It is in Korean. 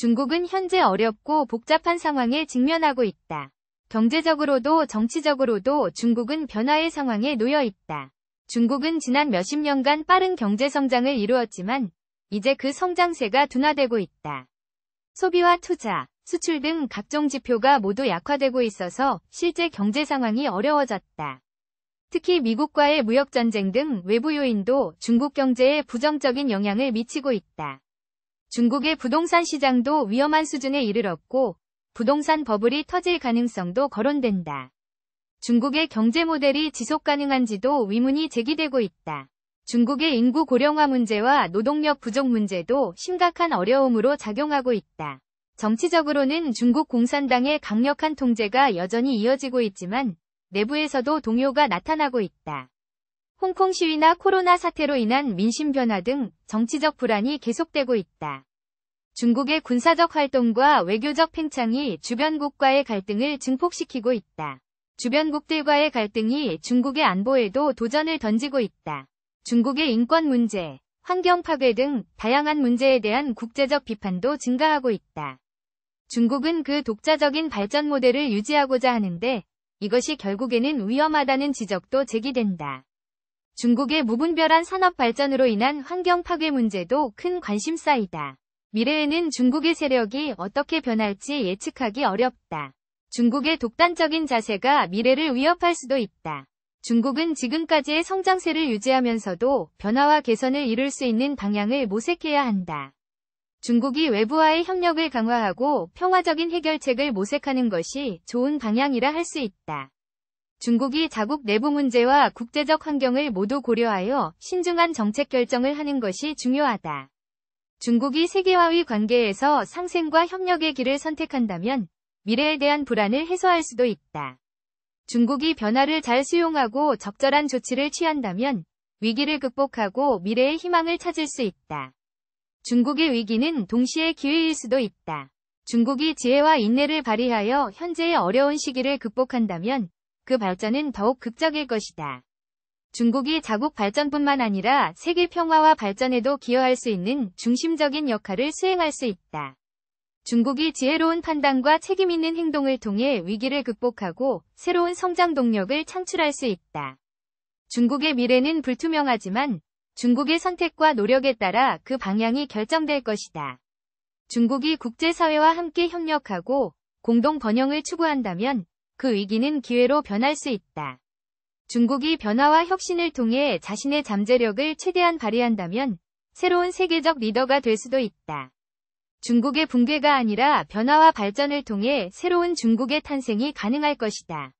중국은 현재 어렵고 복잡한 상황에 직면하고 있다. 경제적으로도 정치적으로도 중국은 변화의 상황에 놓여 있다. 중국은 지난 몇십 년간 빠른 경제 성장을 이루었지만 이제 그 성장세가 둔화되고 있다. 소비와 투자, 수출 등 각종 지표가 모두 약화되고 있어서 실제 경제 상황이 어려워졌다. 특히 미국과의 무역전쟁 등 외부 요인도 중국 경제에 부정적인 영향을 미치고 있다. 중국의 부동산 시장도 위험한 수준에 이르렀고 부동산 버블이 터질 가능성도 거론된다. 중국의 경제 모델이 지속 가능한지도 의문이 제기되고 있다. 중국의 인구 고령화 문제와 노동력 부족 문제도 심각한 어려움으로 작용하고 있다. 정치적으로는 중국 공산당의 강력한 통제가 여전히 이어지고 있지만 내부에서도 동요가 나타나고 있다. 홍콩 시위나 코로나 사태로 인한 민심 변화 등 정치적 불안이 계속되고 있다. 중국의 군사적 활동과 외교적 팽창이 주변국과의 갈등을 증폭시키고 있다. 주변국들과의 갈등이 중국의 안보에도 도전을 던지고 있다. 중국의 인권 문제, 환경 파괴 등 다양한 문제에 대한 국제적 비판도 증가하고 있다. 중국은 그 독자적인 발전 모델을 유지하고자 하는데 이것이 결국에는 위험하다는 지적도 제기된다. 중국의 무분별한 산업 발전으로 인한 환경 파괴 문제도 큰 관심사이다. 미래에는 중국의 세력이 어떻게 변할지 예측하기 어렵다. 중국의 독단적인 자세가 미래를 위협할 수도 있다. 중국은 지금까지의 성장세를 유지하면서도 변화와 개선을 이룰 수 있는 방향을 모색해야 한다. 중국이 외부와의 협력을 강화하고 평화적인 해결책을 모색하는 것이 좋은 방향이라 할 수 있다. 중국이 자국 내부 문제와 국제적 환경을 모두 고려하여 신중한 정책 결정을 하는 것이 중요하다. 중국이 세계와의 관계에서 상생과 협력의 길을 선택한다면 미래에 대한 불안을 해소할 수도 있다. 중국이 변화를 잘 수용하고 적절한 조치를 취한다면 위기를 극복하고 미래의 희망을 찾을 수 있다. 중국의 위기는 동시에 기회일 수도 있다. 중국이 지혜와 인내를 발휘하여 현재의 어려운 시기를 극복한다면 그 발전은 더욱 극적일 것이다. 중국이 자국 발전뿐만 아니라 세계 평화와 발전에도 기여할 수 있는 중심적인 역할을 수행할 수 있다. 중국이 지혜로운 판단과 책임 있는 행동을 통해 위기를 극복하고 새로운 성장 동력을 창출할 수 있다. 중국의 미래는 불투명하지만 중국의 선택과 노력에 따라 그 방향이 결정될 것이다. 중국이 국제사회와 함께 협력하고 공동 번영을 추구한다면 그 위기는 기회로 변할 수 있다. 중국이 변화와 혁신을 통해 자신의 잠재력을 최대한 발휘한다면 새로운 세계적 리더가 될 수도 있다. 중국의 붕괴가 아니라 변화와 발전을 통해 새로운 중국의 탄생이 가능할 것이다.